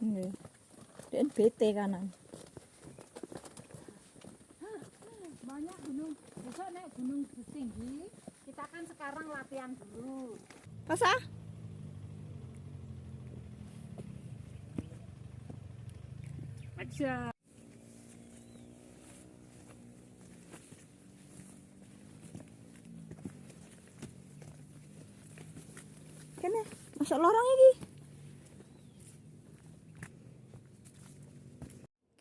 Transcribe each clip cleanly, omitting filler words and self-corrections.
Nggih. Dan bete kanan. Banyak gunung. Besok naik gunung tinggi. Kita kan sekarang latihan dulu. Masa? Aja. Kene, masuk lorong iki.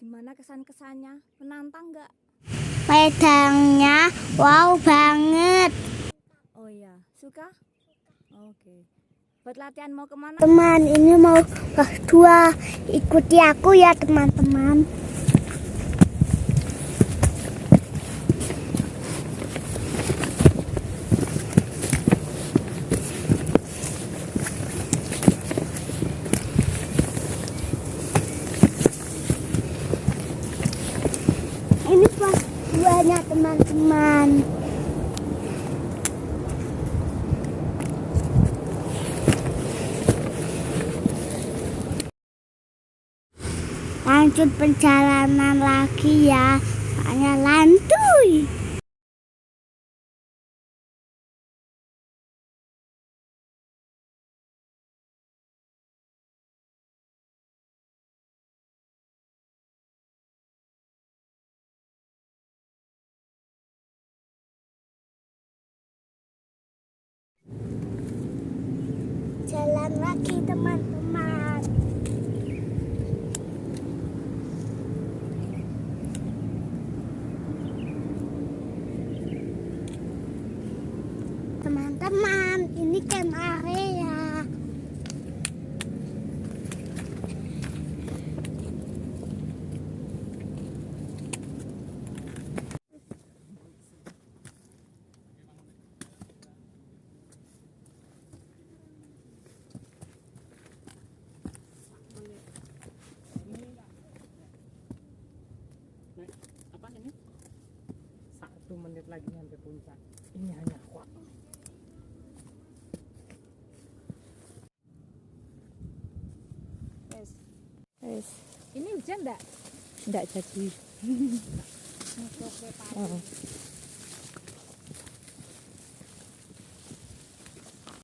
Gimana kesan-kesannya? Menantang nggak? Medannya wow banget. Oh iya, suka? Oke. Buat latihan mau kemana? Teman, ini mau ke dua. Ikuti aku ya teman-teman. Ini pas duanya teman-teman. Lanjut perjalanan lagi ya. Hanya lantuy. Jalan lagi teman-teman. Teman-teman, ini camp area. Apa ini? 1 menit lagi sampai puncak. Ini hanya kuat. Wes. Ini hujan enggak? Enggak jadi. Oh.